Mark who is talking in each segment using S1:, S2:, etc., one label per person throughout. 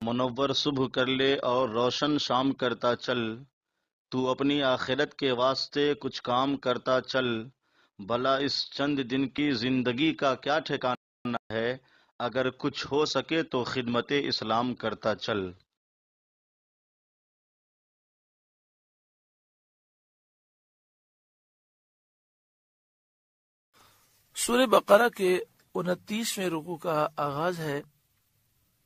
S1: منور صبح کر لے اور روشن شام کرتا چل، تو اپنی آخرت کے واسطے کچھ کام کرتا چل، بھلا اس چند دن کی زندگی کا کیا ٹھکانہ ہے، اگر کچھ ہو سکے تو خدمت اسلام کرتا چل۔
S2: سورہ بقرہ کے 29ویں رکوع کا آغاز ہے۔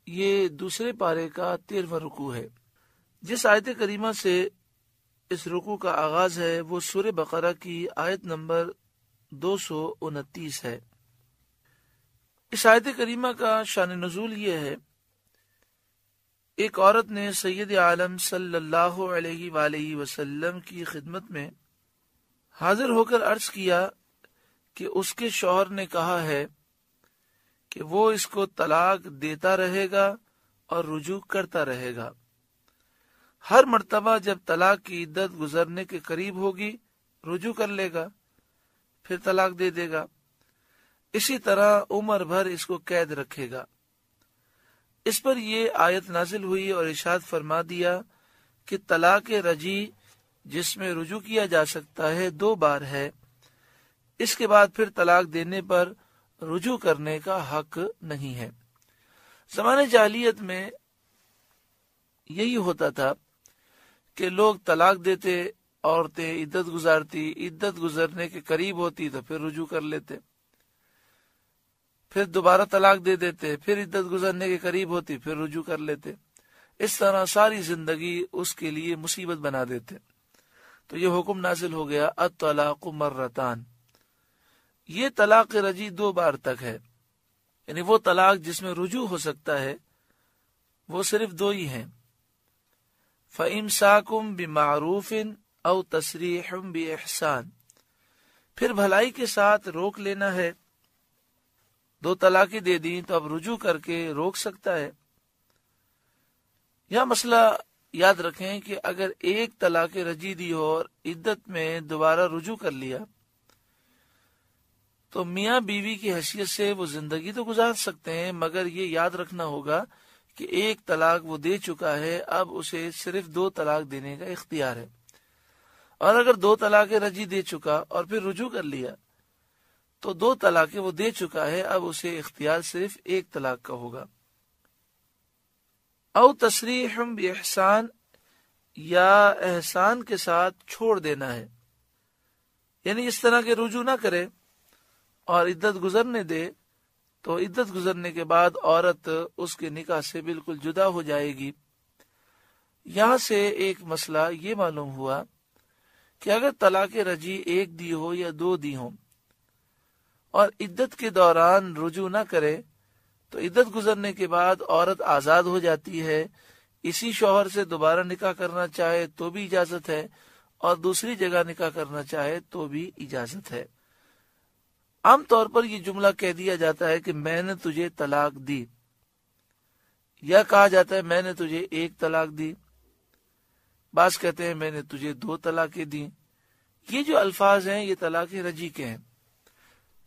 S2: یہ دوسرے پارے کا 13واں رکوع ہے۔ جس آیت کریمہ سے اس رکوع کا آغاز ہے وہ سورہ بقرہ کی آیت نمبر 229 ہے۔ اس آیت کریمہ کا شان نزول یہ ہے، ایک عورت نے سید عالم صلی اللہ علیہ وآلہ وسلم کی خدمت میں حاضر ہو کر عرض کیا کہ اس کے شوہر نے کہا ہے کہ وہ اس کو طلاق دیتا رہے گا اور رجوع کرتا رہے گا، ہر مرتبہ جب طلاق کی عدت گزرنے کے قریب ہوگی رجوع کر لے گا، پھر طلاق دے دے گا، اسی طرح عمر بھر اس کو قید رکھے گا۔ اس پر یہ آیت نازل ہوئی اور ارشاد فرما دیا کہ طلاق رجعی جس میں رجوع کیا جا سکتا ہے 2 بار ہے، اس کے بعد پھر طلاق دینے پر رجوع کرنے کا حق نہیں ہے۔ زمانے جاہلیت میں یہی ہوتا تھا کہ لوگ طلاق دیتے، عورتیں عدت گزارتی، عدت گزرنے کے قریب ہوتی تو پھر رجوع کر لیتے، پھر دوبارہ طلاق دے دیتے، پھر عدت گزرنے کے قریب ہوتی پھر رجوع کر لیتے، اس طرح ساری زندگی اس کے لیے مصیبت بنا دیتے۔ تو یہ حکم نازل ہو گیا الطلاق مرتان، یہ طلاق رجعی 2 بار تک ہے، یعنی وہ طلاق جس میں رجوع ہو سکتا ہے وہ صرف 2 ہی ہیں۔ فَإِمْسَاكُمْ بِمَعْرُوفٍ أَوْ تَسْرِيحٌ بِإِحْسَانٍ، پھر بھلائی کے ساتھ روک لینا ہے۔ 2 طلاقیں دے دیں تو اب رجوع کر کے روک سکتا ہے۔ یہ مسئلہ یاد رکھیں کہ اگر ایک طلاق رجعی دی ہو اور عدت میں دوبارہ رجوع کر لیا تو میاں بیوی کی حیثیت سے وہ زندگی تو گزار سکتے ہیں، مگر یہ یاد رکھنا ہوگا کہ ایک طلاق وہ دے چکا ہے، اب اسے صرف 2 طلاق دینے کا اختیار ہے، اور اگر 2 طلاق رجعی دے چکا اور پھر رجوع کر لیا تو 2 طلاقیں وہ دے چکا ہے، اب اسے اختیار صرف 1 طلاق کا ہوگا۔ او تصریح باحسان، یا احسان کے ساتھ چھوڑ دینا ہے، یعنی اس طرح کے رجوع نہ کرے اور عدت گزرنے دے، تو عدت گزرنے کے بعد عورت اس کے نکاح سے بالکل جدا ہو جائے گی۔ یہاں سے ایک مسئلہ یہ معلوم ہوا کہ اگر طلاق رجعی 1 دی ہو یا 2 دی ہوں اور عدت کے دوران رجوع نہ کرے تو عدت گزرنے کے بعد عورت آزاد ہو جاتی ہے، اسی شوہر سے دوبارہ نکاح کرنا چاہے تو بھی اجازت ہے، اور دوسری جگہ نکاح کرنا چاہے تو بھی اجازت ہے۔ عام طور پر یہ جملہ کہہ دیا جاتا ہے کہ میں نے تجھے طلاق دی، یا کہا جاتا ہے میں نے تجھے 1 طلاق دی، بعض کہتے ہیں میں نے تجھے 2 طلاقیں دی۔ یہ جو الفاظ ہیں یہ طلاق رجعی کے ہیں،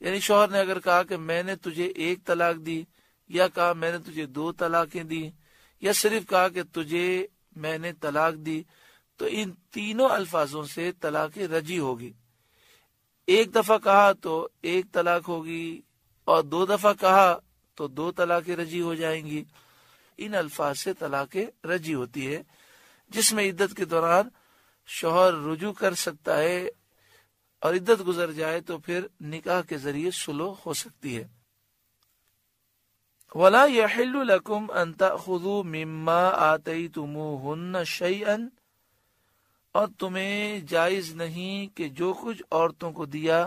S2: یعنی شوہر نے اگر کہا کہ میں نے تجھے 1 طلاق دی، یا کہا میں نے تجھے 2 طلاقیں دی، یا صرف کہا کہ تجھے میں نے طلاق دی، تو ان تینوں الفاظوں سے طلاق رجعی ہوگی۔ 1 دفعہ کہا تو 1 طلاق ہوگی، اور 2 دفعہ کہا تو 2 طلاق رجعی ہو جائیں گی۔ ان الفاظ سے طلاق رجعی ہوتی ہے، جس میں عدت کے دوران شوہر رجوع کر سکتا ہے اور عدت گزر جائے تو پھر نکاح کے ذریعے صلح ہو سکتی ہے۔ وَلَا يَحِلُّ لَكُمْ أَن تَأْخُذُوا مِمَّا آتَيْتُمُوهُنَّ شَيْئًا، اور تمہیں جائز نہیں کہ جو کچھ عورتوں کو دیا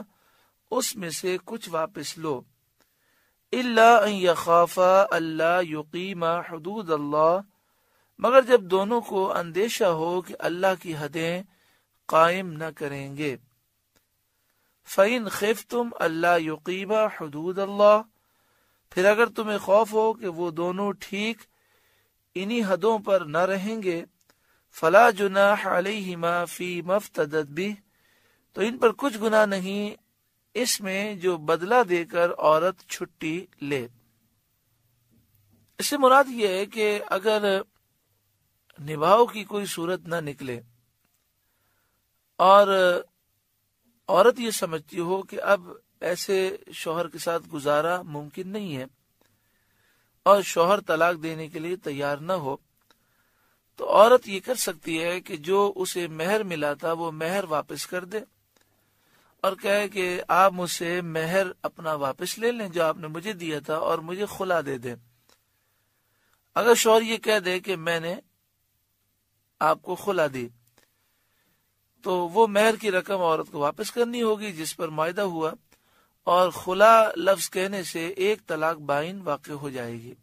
S2: اس میں سے کچھ واپس لو، إِلَّا أَن يَخَافَا أَلَّا يُقِيمَا حُدُودَ اللَّهِ، مگر جب دونوں کو اندیشہ ہو کہ اللہ کی حدیں قائم نہ کریں گے۔ فَإِنْ خِفْتُمْ أَلَّا يُقِيمَا حُدُودَ اللَّهِ، پھر اگر تمہیں خوف ہو کہ وہ دونوں ٹھیک انہی حدوں پر نہ رہیں گے، فلا جناح علیہما فی مفتدت بہ، تو ان پر کچھ گناہ نہیں اس میں جو بدلہ دے کر عورت چھٹی لے۔ اس سے مراد یہ ہے کہ اگر نبھاؤ کی کوئی صورت نہ نکلے اور عورت یہ سمجھتی ہو کہ اب ایسے شوہر کے ساتھ گزارا ممکن نہیں ہے اور شوہر طلاق دینے کے لیے تیار نہ ہو، تو عورت یہ کر سکتی ہے کہ جو اسے مہر ملا تھا وہ مہر واپس کر دے اور کہے کہ آپ مجھ سے مہر اپنا واپس لے لیں جو آپ نے مجھے دیا تھا اور مجھے خلا دے دیں۔ اگر شوہر یہ کہہ دے کہ میں نے آپ کو خلا دی تو وہ مہر کی رقم عورت کو واپس کرنی ہوگی جس پر معاہدہ ہوا، اور خلا لفظ کہنے سے ایک طلاق بائن واقع ہو جائے گی۔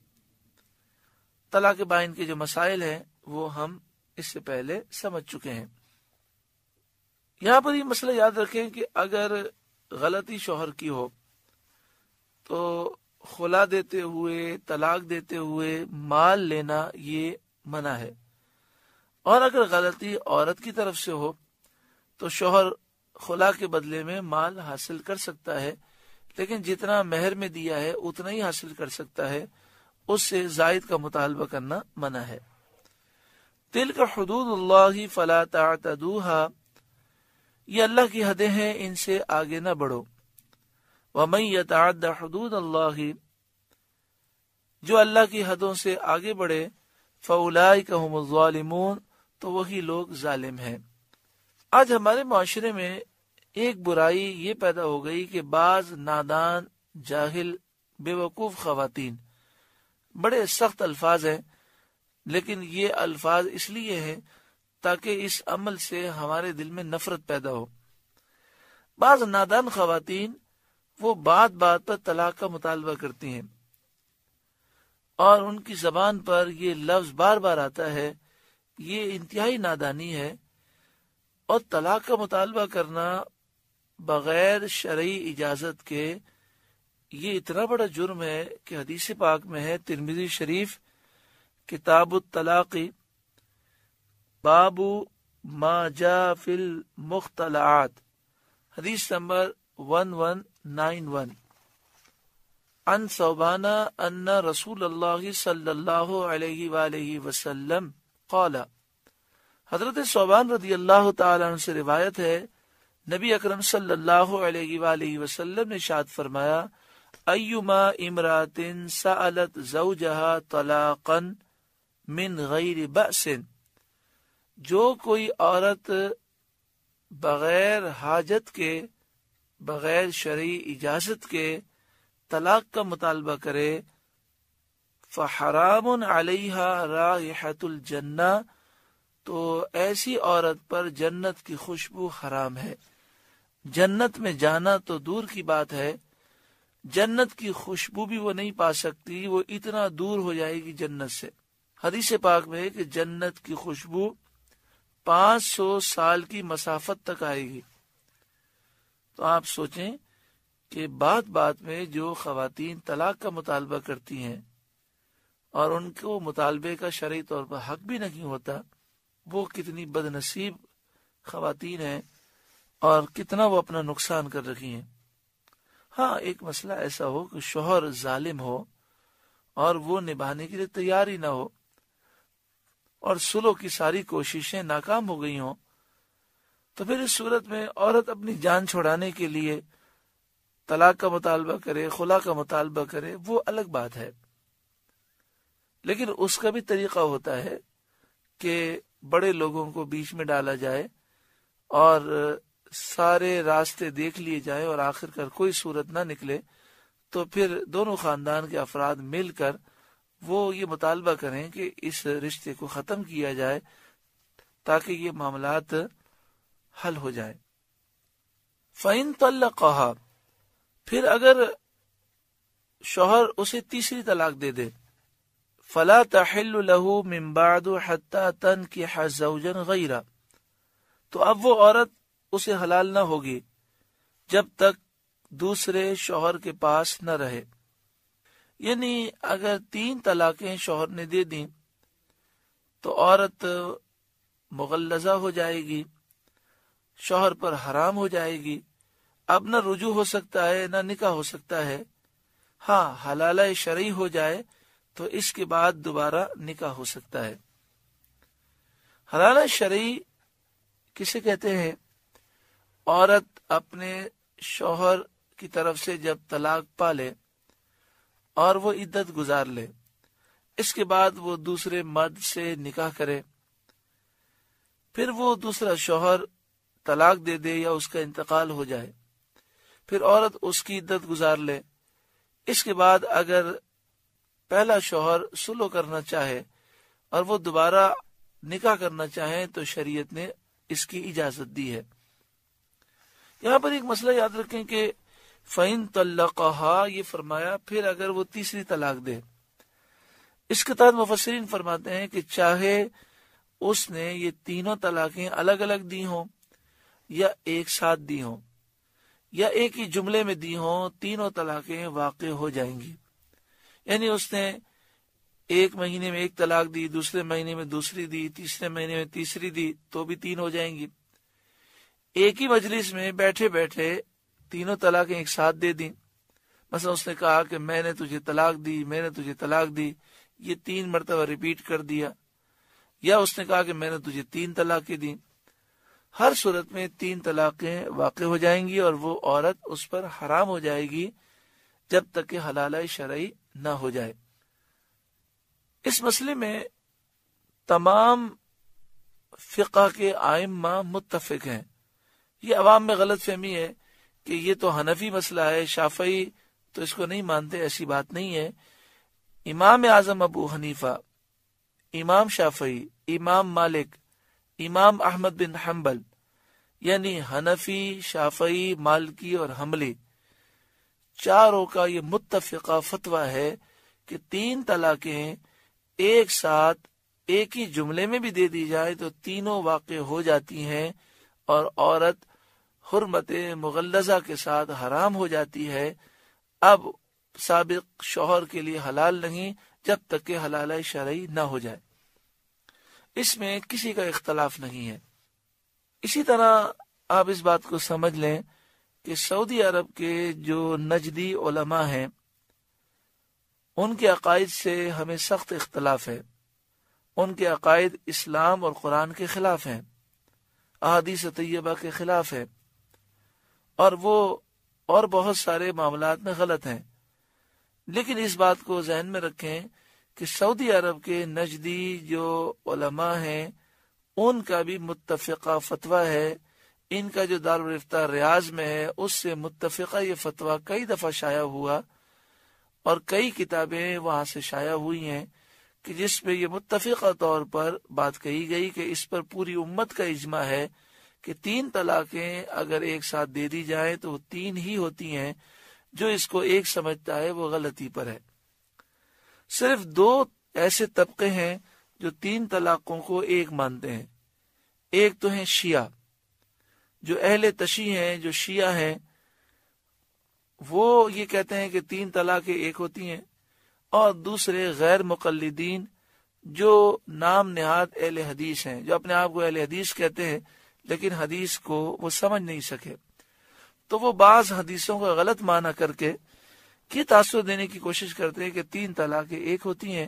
S2: طلاق بائن کے جو مسائل ہیں وہ ہم اس سے پہلے سمجھ چکے ہیں۔ یہاں پر یہ مسئلہ یاد رکھیں کہ اگر غلطی شوہر کی ہو تو خلا دیتے ہوئے، طلاق دیتے ہوئے مال لینا یہ منع ہے، اور اگر غلطی عورت کی طرف سے ہو تو شوہر خلا کے بدلے میں مال حاصل کر سکتا ہے، لیکن جتنا مہر میں دیا ہے اتنا ہی حاصل کر سکتا ہے، اس سے زائد کا مطالبہ کرنا منع ہے۔ تلک حدود اللہ فلا تعتدوها، یہ اللہ کی حدیں ہیں، ان سے آگے نہ بڑھو۔ ومن یتعد حدود اللہ، جو اللہ کی حدوں سے آگے بڑھے، فاولئک هم الظالمون، تو وہی لوگ ظالم ہیں۔ آج ہمارے معاشرے میں ایک برائی یہ پیدا ہو گئی کہ بعض نادان، جاہل، بے وقوف خواتین، بڑے سخت الفاظ ہیں لیکن یہ الفاظ اس لیے ہیں تاکہ اس عمل سے ہمارے دل میں نفرت پیدا ہو۔ بعض نادان خواتین وہ بات بات پر طلاق کا مطالبہ کرتی ہیں اور ان کی زبان پر یہ لفظ بار بار آتا ہے، یہ انتہائی نادانی ہے، اور طلاق کا مطالبہ کرنا بغیر شرعی اجازت کے یہ اتنا بڑا جرم ہے کہ حدیث پاک میں ہے، ترمذی شریف کتاب الطلاق باب ما جاء فی المختلعات، حدیث نمبر 1191، عن ثوبان ان رسول اللہ صلی اللہ علیہ وآلہ وسلم قال، حضرت ثوبان رضی اللہ تعالی عنہ سے روایت ہے، نبی اکرم صلی اللہ علیہ وآلہ وسلم نے ارشاد فرمایا، ایما امرات سألت زوجها طلاقا من غیر بأس، جو کوئی عورت بغیر حاجت کے، بغیر شرعی اجازت کے طلاق کا مطالبہ کرے، فحرام علیہا رائحۃ الجنہ، تو ایسی عورت پر جنت کی خوشبو حرام ہے۔ جنت میں جانا تو دور کی بات ہے، جنت کی خوشبو بھی وہ نہیں پا سکتی، وہ اتنا دور ہو جائے گی جنت سے۔ حدیث پاک میں ہے کہ جنت کی خوشبو 500 سال کی مسافت تک آئے گی۔ تو آپ سوچیں کہ بات بات میں جو خواتین طلاق کا مطالبہ کرتی ہیں اور ان کو مطالبے کا شرعی طور پر حق بھی نہیں ہوتا، وہ کتنی بد نصیب خواتین ہیں اور کتنا وہ اپنا نقصان کر رہی ہیں۔ ہاں، ایک مسئلہ ایسا ہو کہ شوہر ظالم ہو اور وہ نبھانے کے لیے تیار ہی نہ ہو اور صلح کی ساری کوششیں ناکام ہو گئی ہوں، تو پھر اس صورت میں عورت اپنی جان چھڑانے کے لیے طلاق کا مطالبہ کرے، خلا کا مطالبہ کرے، وہ الگ بات ہے، لیکن اس کا بھی طریقہ ہوتا ہے کہ بڑے لوگوں کو بیچ میں ڈالا جائے اور سارے راستے دیکھ لیے جائیں اور آخر کر کوئی صورت نہ نکلے تو پھر دونوں خاندان کے افراد مل کر وہ یہ مطالبہ کریں کہ اس رشتے کو ختم کیا جائے تاکہ یہ معاملات حل ہو جائیں۔ فَإِن طَلَّقَهَا، پھر اگر شوہر اسے تیسری طلاق دے دے، فَلَا تَحِلُّ لَهُ مِن بَعْدُ حَتَّى تَنْكِحَ زَوْجًا غَيْرَهُ، تو اب وہ عورت اسے حلال نہ ہوگی جب تک دوسرے شوہر کے پاس نہ رہے۔ یعنی اگر 3 طلاقیں شوہر نے دے دیں تو عورت مغلظہ ہو جائے گی، شوہر پر حرام ہو جائے گی، اب نہ رجوع ہو سکتا ہے نہ نکاح ہو سکتا ہے۔ ہاں، حلالہ شرعی ہو جائے تو اس کے بعد دوبارہ نکاح ہو سکتا ہے۔ حلالہ شرعی کسے کہتے ہیں؟ عورت اپنے شوہر کی طرف سے جب طلاق پا لے اور وہ عدت گزار لے، اس کے بعد وہ دوسرے مرد سے نکاح کرے، پھر وہ دوسرا شوہر طلاق دے دے یا اس کا انتقال ہو جائے، پھر عورت اس کی عدت گزار لے، اس کے بعد اگر پہلا شوہر صلح کرنا چاہے اور وہ دوبارہ نکاح کرنا چاہیں تو شریعت نے اس کی اجازت دی ہے۔ یہاں پر ایک مسئلہ یاد رکھیں کہ فَإِن طَلَّقَهَا، یہ فرمایا پھر اگر وہ تیسری طلاق دے۔ اس کے تحت مفسرین فرماتے ہیں کہ چاہے اس نے یہ تینوں طلاقیں الگ الگ دی ہوں یا ایک ساتھ دی ہوں یا ایک ہی جملے میں دی ہوں، تینوں طلاقیں واقع ہو جائیں گی۔ یعنی اس نے ایک مہینے میں ایک طلاق دی، دوسرے مہینے میں دوسری دی، تیسرے مہینے میں تیسری دی، تو بھی تین ہو جائیں گی۔ ایک ہی مجلس میں بیٹھے بیٹھے تینوں طلاقیں ایک ساتھ دے دیں، مثلا اس نے کہا کہ میں نے تجھے طلاق دی، میں نے تجھے طلاق دی، یہ 3 مرتبہ ریپیٹ کر دیا، یا اس نے کہا کہ میں نے تجھے 3 طلاقیں دی، ہر صورت میں 3 طلاقیں واقع ہو جائیں گی اور وہ عورت اس پر حرام ہو جائے گی جب تک کہ حلالہ شرعی نہ ہو جائے۔ اس مسئلے میں تمام فقہ کے ائمہ متفق ہیں۔ یہ عوام میں غلط فہمی ہے کہ یہ تو حنفی مسئلہ ہے، شافعی تو اس کو نہیں مانتے، ایسی بات نہیں ہے۔ امام اعظم ابو حنیفہ، امام شافعی، امام مالک، امام احمد بن حنبل، یعنی حنفی، شافعی، مالکی اور حنبلی، چاروں کا یہ متفقہ فتویٰ ہے کہ 3 طلاقیں ایک ساتھ ایک ہی جملے میں بھی دے دی جائے تو تینوں واقع ہو جاتی ہیں اور عورت حرمت مغلظہ کے ساتھ حرام ہو جاتی ہے، اب سابق شوہر کے لیے حلال نہیں جب تک کہ حلالہ شرعی نہ ہو جائے۔ اس میں کسی کا اختلاف نہیں ہے۔ اسی طرح آپ اس بات کو سمجھ لیں کہ سعودی عرب کے جو نجدی علماء ہیں ان کے عقائد سے ہمیں سخت اختلاف ہے۔ ان کے عقائد اسلام اور قرآن کے خلاف ہیں، احادیث طیبہ کے خلاف ہے، اور وہ اور بہت سارے معاملات میں غلط ہیں۔ لیکن اس بات کو ذہن میں رکھیں کہ سعودی عرب کے نجدی جو علماء ہیں ان کا بھی متفقہ فتویٰ ہے، ان کا جو دارالفتہ ریاض میں ہے اس سے متفقہ یہ فتویٰ کئی دفعہ شائع ہوا اور کئی کتابیں وہاں سے شائع ہوئی ہیں کہ جس میں یہ متفقہ طور پر بات کہی گئی کہ اس پر پوری امت کا اجماع ہے کہ 3 طلاقیں اگر ایک ساتھ دے دی جائیں تو 3 ہی ہوتی ہیں، جو اس کو ایک سمجھتا ہے وہ غلطی پر ہے۔ صرف 2 ایسے طبقے ہیں جو 3 طلاقوں کو ایک مانتے ہیں۔ ایک تو ہیں شیعہ، جو اہل تشیع ہیں، جو شیعہ ہیں، وہ یہ کہتے ہیں کہ 3 طلاقیں ایک ہوتی ہیں، اور دوسرے غیر مقلدین جو نام نہاد اہل حدیث ہیں، جو اپنے آپ کو اہل حدیث کہتے ہیں لیکن حدیث کو وہ سمجھ نہیں سکے، تو وہ بعض حدیثوں کا غلط معنی کر کے یہ تاثر دینے کی کوشش کرتے ہیں کہ 3 طلاقیں ایک ہوتی ہیں۔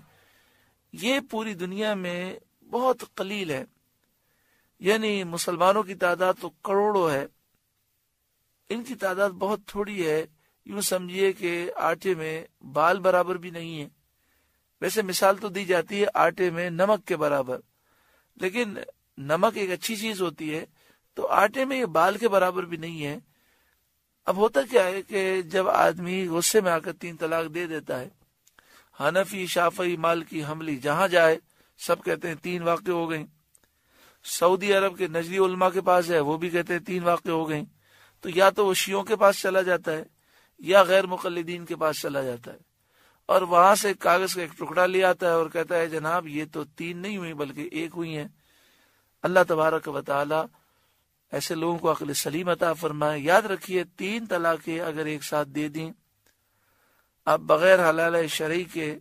S2: یہ پوری دنیا میں بہت قلیل ہے، یعنی مسلمانوں کی تعداد تو کروڑوں ہے، ان کی تعداد بہت تھوڑی ہے، یوں سمجھیے کہ آٹے میں بال برابر بھی نہیں ہے۔ ویسے مثال تو دی جاتی ہے آٹے میں نمک کے برابر، لیکن نمک ایک اچھی چیز ہوتی ہے، تو آٹے میں یہ بال کے برابر بھی نہیں ہے۔ اب ہوتا کیا ہے کہ جب آدمی غصے میں آ کر 3 طلاق دے دیتا ہے، حنفی، شافعی، مالکی، حنبلی جہاں جائے سب کہتے ہیں 3 واقع ہو گئیں۔ سعودی عرب کے نجدی علماء کے پاس ہے، وہ بھی کہتے ہیں 3 واقع ہو گئیں، تو یا تو وہ شیعوں کے پاس چلا جاتا ہے یا غیر مقلدین کے پاس چلا جاتا ہے، اور وہاں سے کاغذ کا ایک ٹکڑا لے آتا ہے اور کہتا ہے جناب یہ تو 3 نہیں ہوئی بلکہ 1 ہوئی ہیں۔ اللہ تبارک و تعالی ایسے لوگوں کو عقل سلیم عطا فرمائے۔ یاد رکھیے 3 طلاقیں اگر ایک ساتھ دے دیں، اب بغیر حلالہ شرعی کے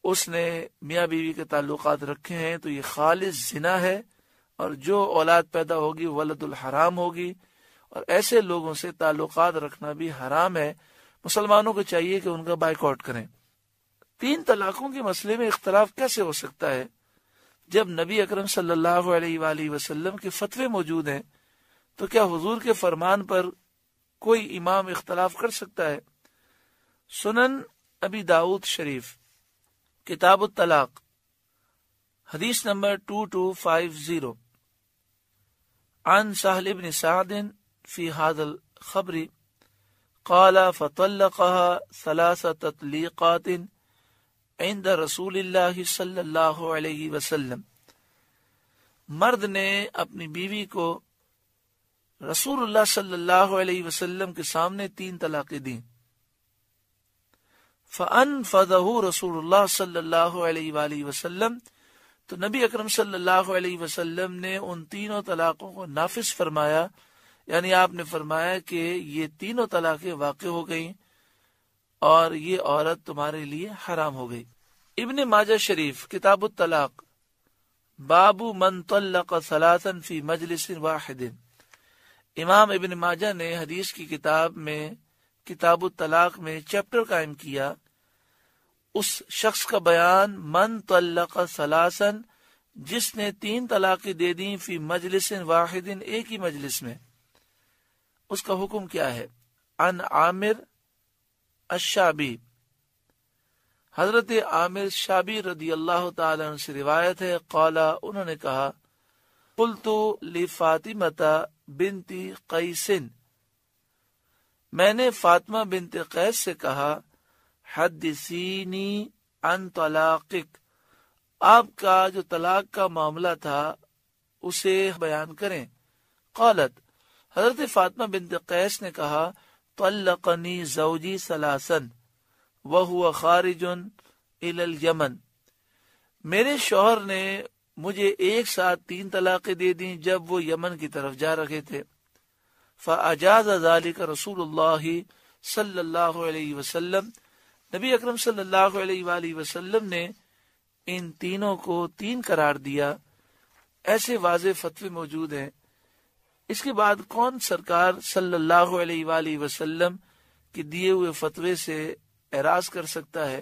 S2: اس نے میاں بیوی کے تعلقات رکھے ہیں تو یہ خالص زنا ہے، اور جو اولاد پیدا ہوگی ولد الحرام ہوگی، اور ایسے لوگوں سے تعلقات رکھنا بھی حرام ہے۔ مسلمانوں کو چاہیے کہ ان کا بائیکاٹ کریں۔ 3 طلاقوں کے مسئلے میں اختلاف کیسے ہو سکتا ہے جب نبی اکرم صلی اللہ علیہ وآلہ وسلم کے فتوے موجود ہیں؟ تو کیا حضور کے فرمان پر کوئی امام اختلاف کر سکتا ہے؟ سنن ابی داؤد شریف کتاب الطلاق حدیث نمبر 2250 عن سہل بن سعد فی هذا الخبر قال فطلقها 3 تطلیقات عند رسول اللہ صلی اللہ علیہ وسلم. مرد نے اپنی بیوی کو رسول اللہ صلی اللہ علیہ وسلم کے سامنے 3 طلاقیں دیں. فَأَنْفَذَهُ رسول اللہ صلی اللہ علیہ وآلہ وسلم، تو نبی اکرم صلی اللہ علیہ وسلم نے ان 3 طلاقوں کو نافذ فرمایا، یعنی آپ نے فرمایا کہ یہ 3 طلاقیں واقع ہو گئیں اور یہ عورت تمہارے لیے حرام ہو گئی. ابن ماجہ شریف کتاب الطلاق باب من طلق 3 فی مجلس واحد. امام ابن ماجہ نے حدیث کی کتاب میں کتاب الطلاق میں چیپٹر قائم کیا اس شخص کا بیان من طلق 3 جس نے 3 طلاقیں دے دیں فی مجلس واحد، ایک ہی مجلس میں. اس کا حکم کیا ہے؟ عن عامر الشعبی، حضرت عامر شعبی رضی اللہ تعالی عنہ سے روایت ہے، قال، انہوں نے کہا، قلت لفاطمہ بنت قیس، میں نے فاطمہ بنت قیس سے کہا، حدثینی عن طلاقک، آپ کا جو طلاق کا معاملہ تھا اسے بیان کریں. قالت، حضرت فاطمہ بنت قیس نے کہا، طلقنی زوجی 3 وہو خارج الی الیمن، میرے شوہر نے مجھے ایک ساتھ 3 طلاقیں دے دیں جب وہ یمن کی طرف جا رہے تھے. فاجاز ذلك رسول اللہ صلی اللہ علیہ وسلم، نبی اکرم صلی اللہ علیہ وآلہ وسلم نے ان تینوں کو 3 قرار دیا. ایسے واضح فتوے موجود ہیں. اس کے بعد کون سرکار صلی اللہ علیہ وآلہ وسلم کے دیے ہوئے فتوے سے اعراض کر سکتا ہے؟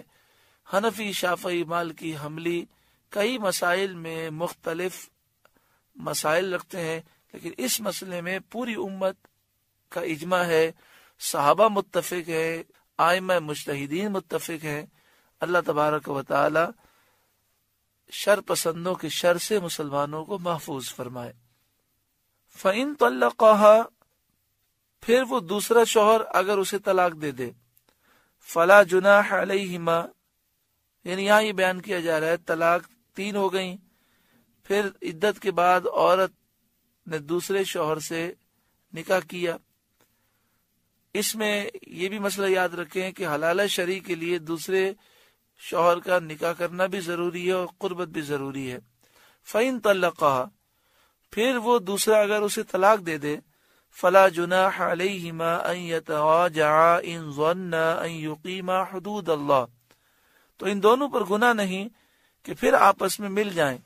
S2: حنفی، شافعی، مالکی، حنبلی کئی مسائل میں مختلف مسائل رکھتے ہیں، لیکن اس مسئلے میں پوری امت کا اجماع ہے، صحابہ متفق ہے، ائمہ مجتہدین متفق ہیں. اللہ تبارک و تعالی شر پسندوں کے شر سے مسلمانوں کو محفوظ فرمائے. فَإِن طَلَّقَهَا، پھر وہ دوسرا شوہر اگر اسے طلاق دے دے، فَلَا جُنَاحَ عَلَيْهِمَا، یعنی یہاں یہ بیان کیا جا رہا ہے طلاق 3 ہو گئیں، پھر عدت کے بعد عورت نے دوسرے شوہر سے نکاح کیا. اس میں یہ بھی مسئلہ یاد رکھیں کہ حلالہ شرعی کے لیے دوسرے شوہر کا نکاح کرنا بھی ضروری ہے اور قربت بھی ضروری ہے. فَإِن طَلَّقَهَا، پھر وہ دوسرا اگر اسے طلاق دے دے، فَلَا جُنَاحَ عَلَيْهِمَا أَن يَتَوَاجَعَا إِن ظَنَّا أَن يُقِيمَا حُدُودَ اللَّهِ، تو ان دونوں پر گناہ نہیں کہ پھر آپس میں مل جائیں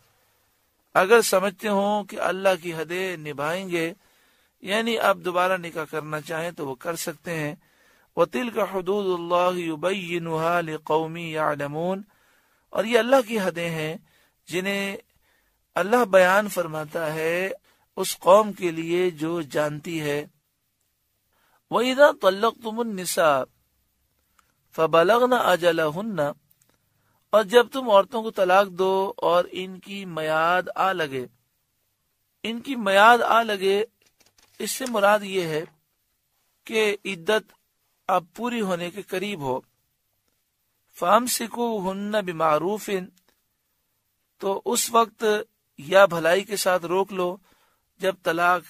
S2: اگر سمجھتے ہوں کہ اللہ کی حدیں نبھائیں گے، یعنی اب دوبارہ نکاح کرنا چاہیں تو وہ کر سکتے ہیں. وَتِلْكَ حُدُودُ اللَّهِ يُبَيِّنُهَا لِقَوْمٍ يَعْلَمُونَ، اور یہ اللہ کی حدیں ہیں جنہیں اللہ بیان فرماتا ہے اس قوم کے لیے جو جانتی ہے. وَإِذَا طَلَّقْتُمُ النِّسَاءَ فَبَلَغْنَ أَجَلَهُنَّ، اور جب تم عورتوں کو طلاق دو اور ان کی میعاد آ لگے. ان کی میعاد آ لگے، اس سے مراد یہ ہے کہ عدت اب پوری ہونے کے قریب ہو. فَأَمْسِكُوهُنَّ بِمَعْرُوفٍ، تو اس وقت یا بھلائی کے ساتھ روک لو. جب طلاق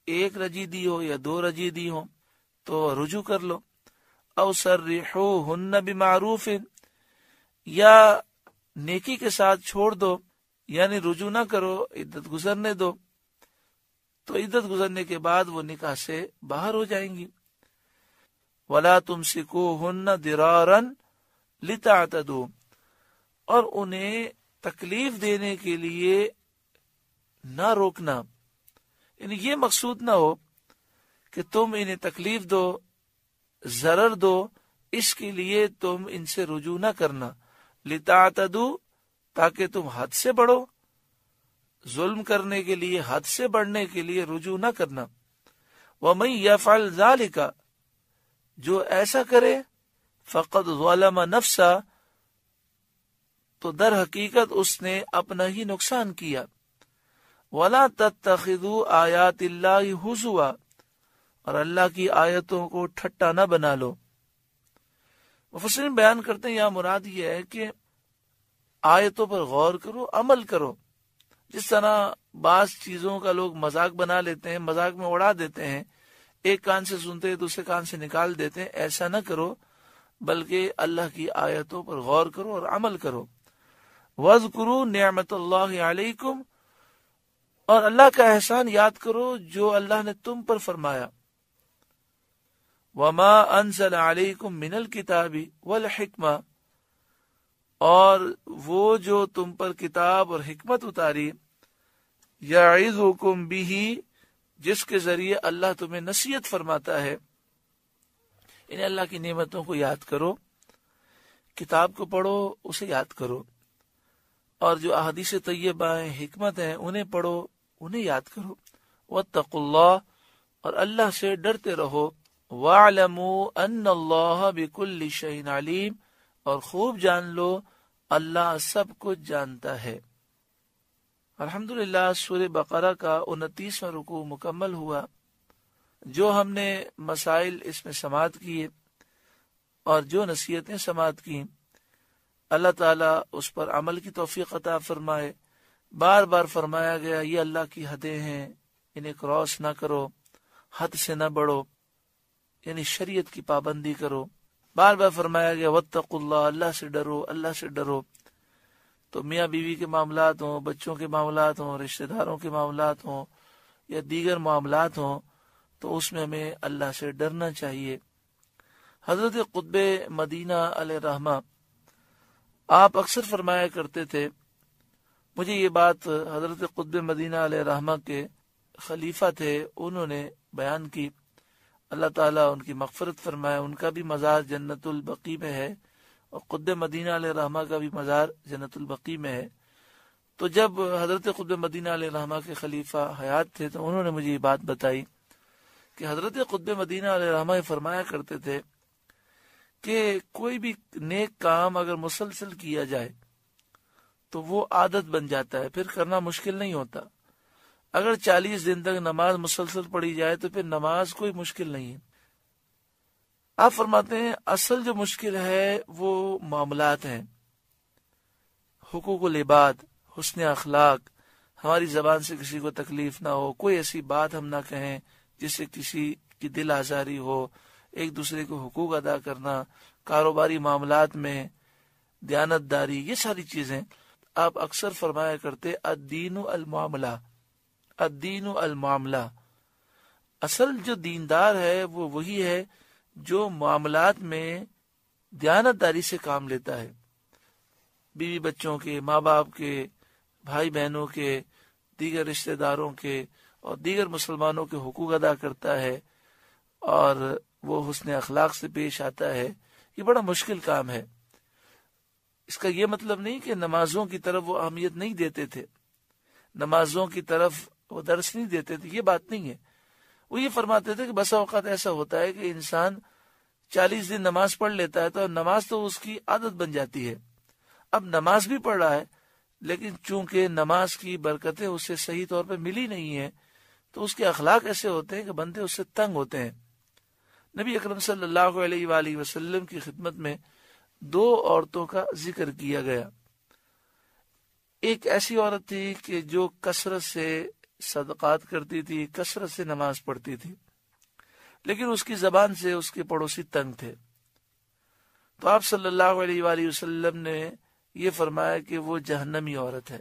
S2: 1 رجی دی ہو یا 2 رجی دی ہو تو رجوع کر لو. او سرحوهن بمعروف، یا نیکی کے ساتھ چھوڑ دو، یعنی رجوع نہ کرو، عدت گزرنے دو. تو عدت گزرنے کے بعد وہ نکاح سے باہر ہو جائیں گی. ولا تمسکوهن ضرارا لتعتدوا، اور انہیں تکلیف دینے کے لیے نہ روکنا، یعنی یہ مقصود نہ ہو کہ تم انہیں تکلیف دو، ضرر دو، اس کے لیے تم ان سے رجوع نہ کرنا. لتعتدو، تاکہ تم حد سے بڑھو، ظلم کرنے کے لیے، حد سے بڑھنے کے لیے رجوع نہ کرنا۔ وَمَن يَفْعَلْ ذَلِكَ، جو ایسا کرے، فقد ظلم نفسا، تو در حقیقت اس نے اپنا ہی نقصان کیا۔ وَلَا تَتَّخِذُوا آیَاتِ اللَّهِ هُزُوًا، اور اللہ کی آیتوں کو ٹھٹا نہ بنا لو۔ مفسرین بیان کرتے ہیں یہاں مراد یہ ہے کہ آیتوں پر غور کرو، عمل کرو۔ جس طرح بعض چیزوں کا لوگ مذاق بنا لیتے ہیں، مذاق میں اڑا دیتے ہیں، ایک کان سے سنتے ہیں دوسرے کان سے نکال دیتے ہیں، ایسا نہ کرو، بلکہ اللہ کی آیتوں پر غور کرو اور عمل کرو۔ وَاذْكُرُوا نِعْمَةَ اللَّهِ عَلَيْكُمْ، اور اللہ کا احسان یاد کرو جو اللہ نے تم پر فرمایا۔ وَمَا أَنزَلَ عَلَيْكُمْ مِنَ الْكِتَابِ وَالْحِكْمَةِ، اور وہ جو تم پر کتاب اور حکمت اتاری، یعظکم بہ، جس کے ذریعے اللہ تمہیں نصیحت فرماتا ہے۔ انہیں اللہ کی نعمتوں کو یاد کرو، کتاب کو پڑھو، اسے یاد کرو، اور جو احادیث طیبہ ہیں، حکمت ہیں، انہیں پڑھو، انہیں یاد کرو۔ واتقوا اللہ، اور اللہ سے ڈرتے رہو۔ واعلموا ان اللہ بکل شیء علیم، اور خوب جان لو اللہ سب کچھ جانتا ہے۔ الحمدللہ سورہ بقرہ کا 29واں رکوع مکمل ہوا۔ جو ہم نے مسائل اس میں سماعت کیے اور جو نصیحتیں سماعت کی، اللہ تعالیٰ اس پر عمل کی توفیق عطا فرمائے۔ بار بار فرمایا گیا یہ اللہ کی حدیں ہیں، انہیں کراس نہ کرو، حد سے نہ بڑھو، یعنی شریعت کی پابندی کرو۔ بار بار فرمایا گیا واتقوا اللہ، اللہ سے ڈرو، اللہ سے ڈرو۔ تو میاں بیوی کے معاملات ہوں، بچوں کے معاملات ہوں، رشتہ داروں کے معاملات ہوں، یا دیگر معاملات ہوں، تو اس میں ہمیں اللہ سے ڈرنا چاہیے۔ حضرت قطب مدینہ علیہ الرحمہ آپ اکثر فرمایا کرتے تھے، مجھے یہ بات حضرت قطب مدینہ علیہ الرحمہ کے خلیفہ تھے، انہوں نے بیان کی، اللہ تعالیٰ ان کی مغفرت فرمائے۔ ان کا بھی مزار جنت البقیع میں ہے، اور قطب مدینہ علیہ الرحمہ کا بھی مزار جنت البقیع میں ہے۔ تو جب حضرت قطب مدینہ علیہ الرحمہ کے خلیفہ حیات تھے تو انہوں نے مجھے یہ بات بتائی کہ حضرت قطب مدینہ علیہ الرحمہ فرمایا کرتے تھے کہ کوئی بھی نیک کام اگر مسلسل کیا جائے تو وہ عادت بن جاتا ہے، پھر کرنا مشکل نہیں ہوتا۔ اگر 40 دن تک نماز مسلسل پڑھی جائے تو پھر نماز کوئی مشکل نہیں ہے۔ آپ فرماتے ہیں اصل جو مشکل ہے وہ معاملات ہیں، حقوق العباد، حسن اخلاق، ہماری زبان سے کسی کو تکلیف نہ ہو، کوئی ایسی بات ہم نہ کہیں جس سے کسی کی دل آزاری ہو، ایک دوسرے کو حقوق ادا کرنا، کاروباری معاملات میں دیانت داری، یہ ساری چیزیں آپ اکثر فرمایا کرتے الدین المعاملہ، الدین المعاملہ۔ اصل جو دیندار ہے وہ وہی ہے جو معاملات میں دیانت داری سے کام لیتا ہے، بیوی بچوں کے، ماں باپ کے، بھائی بہنوں کے، دیگر رشتہ داروں کے اور دیگر مسلمانوں کے حقوق ادا کرتا ہے، اور وہ حسن اخلاق سے پیش آتا ہے۔ یہ بڑا مشکل کام ہے۔ اس کا یہ مطلب نہیں کہ نمازوں کی طرف وہ اہمیت نہیں دیتے تھے، نمازوں کی طرف وہ درس نہیں دیتے تھے، یہ بات نہیں ہے۔ وہ یہ فرماتے تھے کہ بسا اوقات ایسا ہوتا ہے کہ انسان 40 دن نماز پڑھ لیتا ہے تو نماز تو اس کی عادت بن جاتی ہے، اب نماز بھی پڑھ رہا ہے، لیکن چونکہ نماز کی برکتیں اسے صحیح طور پہ ملی نہیں ہیں تو اس کے اخلاق ایسے ہوتے ہیں کہ بندے اس سے تنگ ہوتے ہیں۔ نبی اکرم صلی اللہ علیہ وآلہ وسلم کی خدمت میں 2 عورتوں کا ذکر کیا گیا۔ ایک ایسی عورت تھی کہ جو کثرت سے صدقات کرتی تھی، کثرت سے نماز پڑھتی تھی، لیکن اس کی زبان سے اس کے پڑوسی تنگ تھے، تو آپ صلی اللہ علیہ وآلہ وسلم نے یہ فرمایا کہ وہ جہنمی عورت ہے۔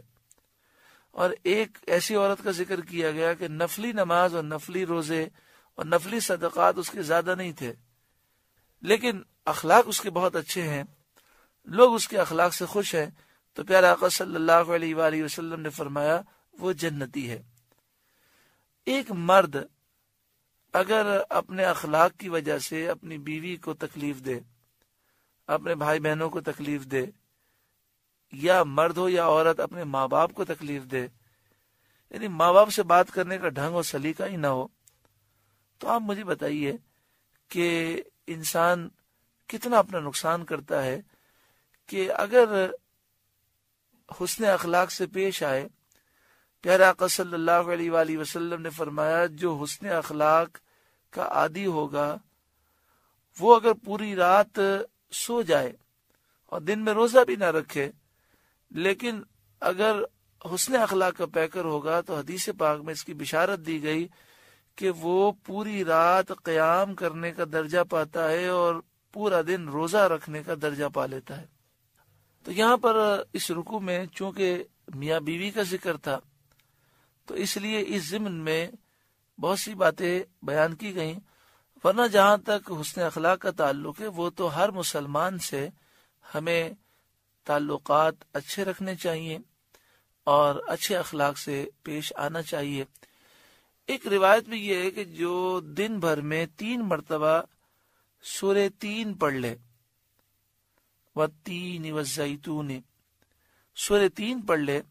S2: اور ایک ایسی عورت کا ذکر کیا گیا کہ نفلی نماز اور نفلی روزے اور نفلی صدقات اس کے زیادہ نہیں تھے، لیکن اخلاق اس کے بہت اچھے ہیں، لوگ اس کے اخلاق سے خوش ہیں، تو پیارا آقا صلی اللہ علیہ وآلہ وسلم نے فرمایا وہ جنتی ہے۔ ایک مرد اگر اپنے اخلاق کی وجہ سے اپنی بیوی کو تکلیف دے، اپنے بھائی بہنوں کو تکلیف دے، یا مرد ہو یا عورت اپنے ماں باپ کو تکلیف دے، یعنی ماں باپ سے بات کرنے کا ڈھنگ اور سلیقہ ہی نہ ہو، تو آپ مجھے بتائیے کہ انسان کتنا اپنا نقصان کرتا ہے کہ اگر حسن اخلاق سے پیش آئے۔ پیارے آقا صلی اللہ علیہ وآلہ وسلم نے فرمایا جو حسن اخلاق کا عادی ہوگا وہ اگر پوری رات سو جائے اور دن میں روزہ بھی نہ رکھے، لیکن اگر حسن اخلاق کا پیکر ہوگا تو حدیث پاک میں اس کی بشارت دی گئی کہ وہ پوری رات قیام کرنے کا درجہ پاتا ہے اور پورا دن روزہ رکھنے کا درجہ پا لیتا ہے۔ تو یہاں پر اس رکوع میں چونکہ میاں بیوی کا ذکر تھا تو اس لیے اس ضمن میں بہت سی باتیں بیان کی گئیں، ورنہ جہاں تک حسن اخلاق کا تعلق ہے وہ تو ہر مسلمان سے ہمیں تعلقات اچھے رکھنے چاہیے اور اچھے اخلاق سے پیش آنا چاہیے۔ ایک روایت میں یہ ہے کہ جو دن بھر میں 3 مرتبہ سورہ 3 پڑھ لے، والتین والزیتون، سورہ 3 پڑھ لے،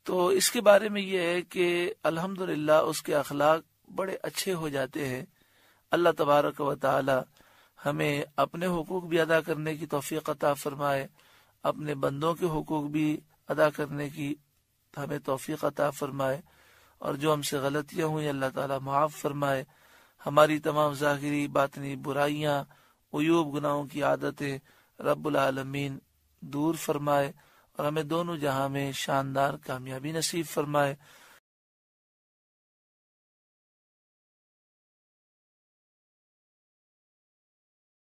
S2: تو اس کے بارے میں یہ ہے کہ الحمدللہ اس کے اخلاق بڑے اچھے ہو جاتے ہیں۔ اللہ تبارک و تعالی ہمیں اپنے حقوق بھی ادا کرنے کی توفیق عطا فرمائے، اپنے بندوں کے حقوق بھی ادا کرنے کی ہمیں توفیق عطا فرمائے، اور جو ہم سے غلطیاں ہوئی اللہ تعالی معاف فرمائے، ہماری تمام ظاہری باطنی برائیاں، عیوب، گناہوں کی عادتیں رب العالمین دور فرمائے اور ہمیں دونوں جہاں میں شاندار کامیابی نصیب فرمائے۔